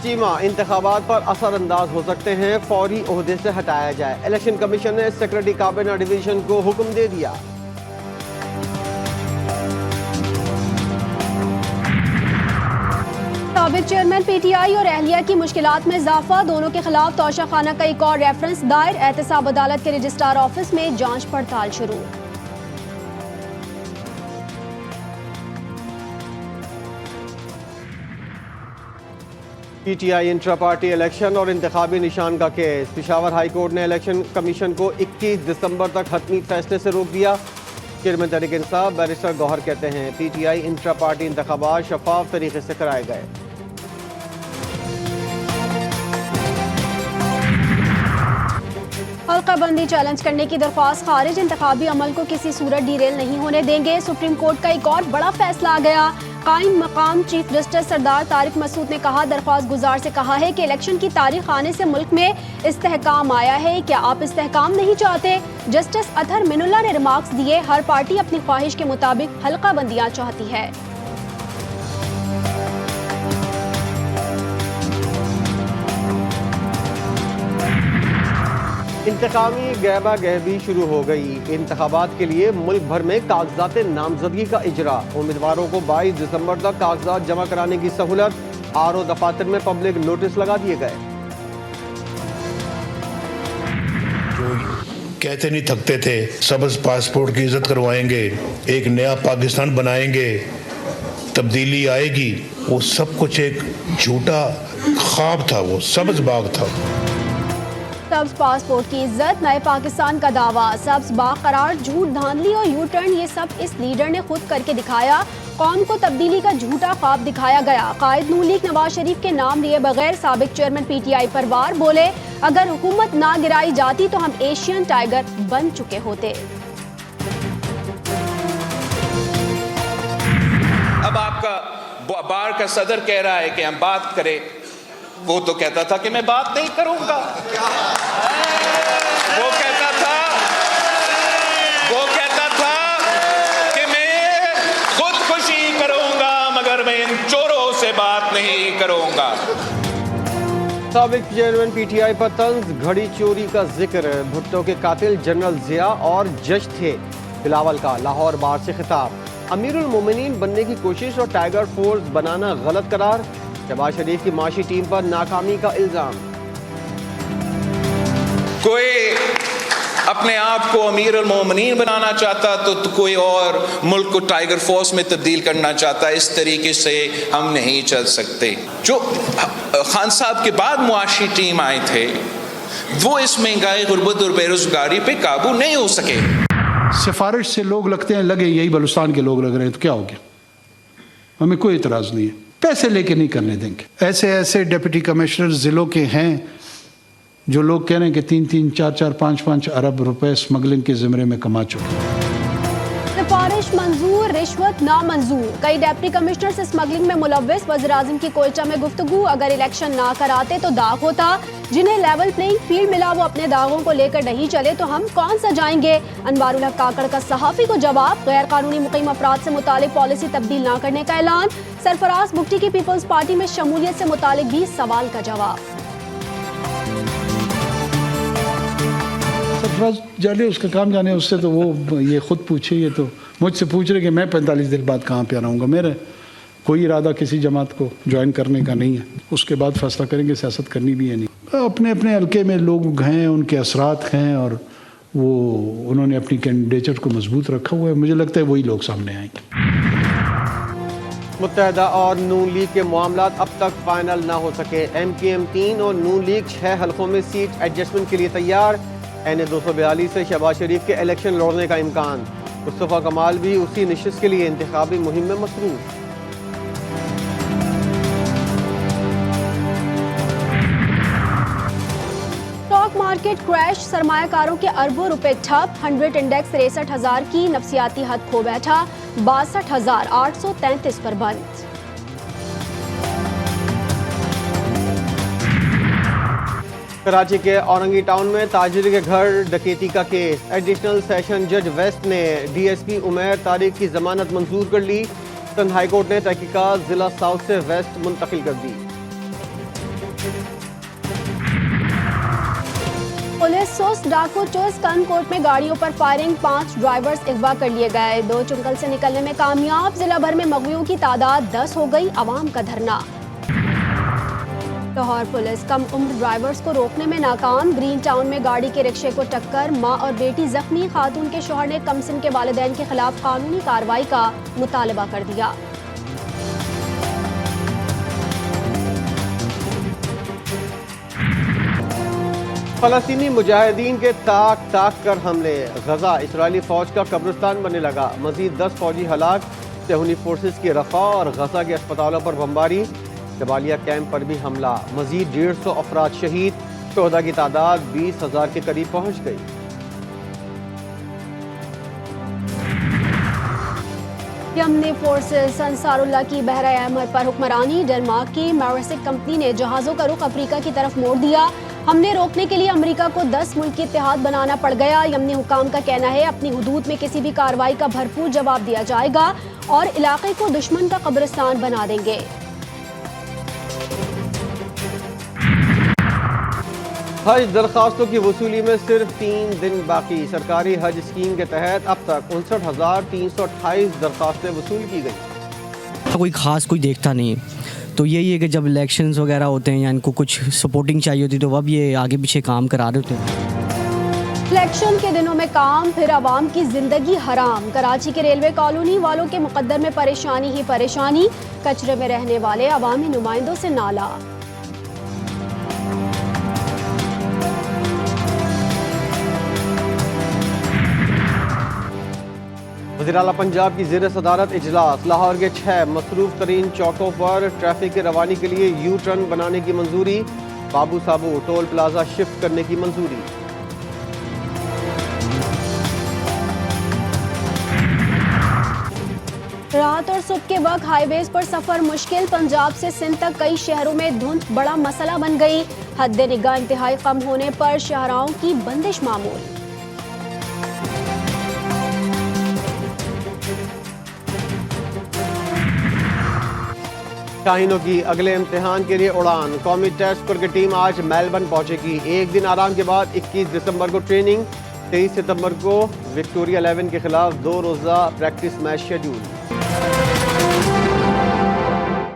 6 माह इंतखाबात पर असरअंदाज हो सकते हैं, फौरी ओहदे से हटाया जाए। इलेक्शन कमीशन ने सेक्रेटरी काबीना डिवीजन को हुक्म दे दिया। साबिक चेयरमैन पीटीआई और अहलिया की मुश्किलात में इजाफा, दोनों के खिलाफ तोशाखाना का एक और रेफरेंस दायर। एहतसाब अदालत के रजिस्ट्रार ऑफिस में जांच पड़ताल शुरू। पीटीआई इंट्रा पार्टी इलेक्शन और इंतखाबी निशान का केस। पेशावर हाई कोर्ट ने इलेक्शन कमीशन को 21 दिसंबर तक हतमी फैसले से रोक दिया। चेयरमैन तहरीक इंसाफ बैरिस्टर गौहर कहते हैं पीटीआई इंट्रा पार्टी इंतखाबात शफाफ तरीके से कराए गए। हल्का बंदी चैलेंज करने की दरख्वास्त खारिज, इंतखाबी अमल को किसी सूरत डीरेल नहीं होने देंगे। सुप्रीम कोर्ट का एक और बड़ा फैसला आ गया। कायम मकाम चीफ जस्टिस सरदार तारिक मसूद ने कहा, दरख्वास्त गुजार से कहा है कि इलेक्शन की तारीख आने से मुल्क में इस्तेहकाम आया है, क्या आप इस्तेहकाम नहीं चाहते? जस्टिस अतहर मिनुल्लाह ने रिमार्क्स दिए, हर पार्टी अपनी ख्वाहिश के मुताबिक हल्का बंदियां चाहती है। इंतकामी गहबा गहबी शुरू हो गई। इंतखाबात के लिए मुल्क भर में कागजात नामजदगी का इजरा। उम्मीदवारों को 22 दिसंबर तक कागजात जमा कराने की सहूलत। आरओ दफातर में पब्लिक नोटिस लगा दिए गए। जो कहते नहीं थकते थे, सबज पासपोर्ट की इज्जत करवाएंगे, एक नया पाकिस्तान बनाएंगे, तब्दीली आएगी, वो सब कुछ एक झूठा ख्वाब था, वो सब्ज बाग था। सब्ज पासपोर्ट की इज्जत, नए पाकिस्तान का दावा, सब्ज बाग करार, झूठ, धांधली और यू टर्न, ये सब इस लीडर ने खुद करके दिखाया। कौम को तब्दीली का झूठा ख्वाब दिखाया गया। कायद नून लीग नवाज शरीफ के नाम लिए बगैर साबिक चेयरमैन पीटीआई पर वार, बोले अगर हुकूमत ना गिराई जाती तो हम एशियन टाइगर बन चुके होते। अब आपका बार का सदर कह रहा है कि हम बात करें, वो तो कहता था कि मैं बात नहीं करूंगा। वो कहता था कि मैं खुदकुशी करूंगा, मगर मैं इन चोरों से बात नहीं करूंगा। साबिक चेयरमैन पीटीआई पर तंज, घड़ी चोरी का जिक्र। भुट्टो के कातिल जनरल जिया और जज थे। बिलावल का लाहौर बार से खिताब। अमीरुल मोमिनीन बनने की कोशिश और टाइगर फोर्स बनाना गलत करार। शहबाज शरीफ की माशी टीम पर नाकामी का इल्जाम। कोई अपने आप को अमीरुल मोमिनीन बनाना चाहता तो कोई और मुल्क को टाइगर फोर्स में तब्दील करना चाहता। इस तरीके से हम नहीं चल सकते। जो खान साहब के बाद मुआशी टीम आए थे, वो इस महंगाई, गुर्बत और बेरोजगारी पे काबू नहीं हो सके। सिफारिश से लोग लगते हैं, लगे यही बलूचिस्तान के लोग लग रहे हैं तो क्या हो गया, हमें कोई इतराज नहीं है, पैसे लेके नहीं करने देंगे। ऐसे ऐसे डिप्टी कमिश्नर जिलों के हैं जो लोग कह रहे हैं कि 3-3, 4-4, 5-5 अरब रुपए स्मगलिंग के ज़िम्मे में कमा चुके हैं। सिफारिश मंजूर, रिश्वत नामंजूर। कई डिप्टी कमिश्नर से स्मगलिंग में मुलव्वस। वज़ीर-ए-आज़म की कोयटा में गुफ्तगू, अगर इलेक्शन ना कराते तो दाग होता। जिन्हें लेवल प्लेइंग फील्ड मिला वो अपने दागों को लेकर नहीं चले तो हम कौन सा जाएंगे। अनवारुल हक काकड़ का सहाफ़ी को जवाब। गैर कानूनी मुक़ीम अफराद से मुतालिक पॉलिसी तब्दील ना करने का ऐलान। सरफराज बुगटी की पीपल्स पार्टी में शमूलियत से मुतालिक भी सवाल का जवाब। सरफराज जाने उसका काम जाने, उससे तो वो ये खुद पूछे, ये तो मुझसे पूछ रहे कि मैं 45 दिन बाद कहाँ पे रहूँगा। मेरा कोई इरादा किसी जमात को ज्वाइन करने का नहीं है। उसके बाद फैसला करेंगे, सियासत करनी भी है नहीं। अपने अपने हल्के में लोग हैं, उनके असरात हैं और वो उन्होंने अपनी कैंडिडेचर को मजबूत रखा हुआ है। मुझे लगता है वही लोग सामने आएंगे। मुत्तहदा और नून लीग के मामलात अब तक फाइनल ना हो सके। MKM 3 और नून लीग 6 हल्कों में सीट एडजस्टमेंट के लिए तैयार। NA 242 से शहबाज शरीफ के इलेक्शन लड़ने का इम्कान। मुस्तफ़ा कमाल भी उसी निशिस्त के लिए इंतखाबी मुहिम में मसरूफ। स्टॉक मार्केट क्रैश, सरमायाकारों के अरबों रुपए ठप। 100 इंडेक्स 63,000 की नफसियाती हद खो बैठा। 62,833 पर बंद। कराची के औरंगी टाउन में ताजिर के घर डकैती का केस। एडिशनल सेशन जज वेस्ट ने DSP उमैर तारिक की जमानत मंजूर कर ली। सिंध हाई कोर्ट ने तहकीकात जिला साउथ से वेस्ट मुंतकिल कर दी। पुलिस सुस्त डाकू चुस्त कनकोट में गाड़ियों पर फायरिंग, 5 ड्राइवर्स अगवा कर लिए गए। 2 चुंगल से निकलने में कामयाब। जिला भर में मगवियों की तादाद 10 हो गई। अवाम का धरना। लाहौर पुलिस कम उम्र ड्राइवर्स को रोकने में नाकाम। ग्रीन टाउन में गाड़ी के रिक्शे को टक्कर, मां और बेटी जख्मी। खातून के शौहर ने कमसिन के वालिदैन के खिलाफ कानूनी कार्रवाई का मुतालबा कर दिया। फलस्तीनी मुजाहिदीन के ताक ताक कर हमले। गजा इसराइली फौज का कब्रिस्तान बनने लगा। मजीद 10 फौजी हलाक। सेहूनी फोर्सेस की रफा और गजा के अस्पतालों पर बमबारी। जबालिया कैंप पर भी हमला। मजीद 150 अफराद शहीद। शोहदा की तादाद 20,000 के करीब पहुंच गई। यमनी फोर्सेस अंसारुल्लाह की बहरा अहमर पर हुक्मरानी। डेनमार्क की मैरिसिक कंपनी ने जहाज़ों का रुख अफ्रीका की तरफ मोड़ दिया। हमले रोकने के लिए अमेरिका को 10 मुल्क की इत्तेहाद बनाना पड़ गया। यमनी हुकाम का कहना है अपनी हुदूद में किसी भी कार्रवाई का भरपूर जवाब दिया जाएगा और इलाके को दुश्मन का कब्रिस्तान बना देंगे। हज दरखास्तों की वसूली में सिर्फ 3 दिन बाकी। सरकारी हज स्कीम के तहत अब तक 59,328 दरखास्तें वसूल की गई। कोई खास कोई देखता नहीं, तो यही है कि जब इलेक्शंस वगैरह होते हैं या इनको कुछ सपोर्टिंग चाहिए होती है तो अब ये आगे पीछे काम करा रहे होते हैं। इलेक्शन के दिनों में काम, फिर आवाम की जिंदगी हराम। कराची के रेलवे कॉलोनी वालों के मुकद्दर में परेशानी ही परेशानी। कचरे में रहने वाले अवामी नुमाइंदों से नाला। वज़ीर आला पंजाब की ज़ेर सदारत इजलास। लाहौर के 6 मसरूफ तरीन चौकों पर ट्रैफिक की रवानी के लिए यू टर्न बनाने की मंजूरी। बाबू साबू टोल प्लाजा शिफ्ट करने की मंजूरी। रात और सुबह के वक्त हाईवेज पर सफर मुश्किल। पंजाब से सिंध तक कई शहरों में धुंध बड़ा मसला बन गई। हद निगाह इंतहाई कम होने पर शाहराहों की बंदिश मामूल। शाहीनों की अगले इम्तिहान के लिए उड़ान। कौमी टेस्ट स्कोर की टीम आज मेलबर्न पहुंचेगी। एक दिन आराम के बाद 21 दिसंबर को ट्रेनिंग। 23 सितंबर को विक्टोरिया 11 के खिलाफ 2 रोज़ा प्रैक्टिस मैच शेड्यूल।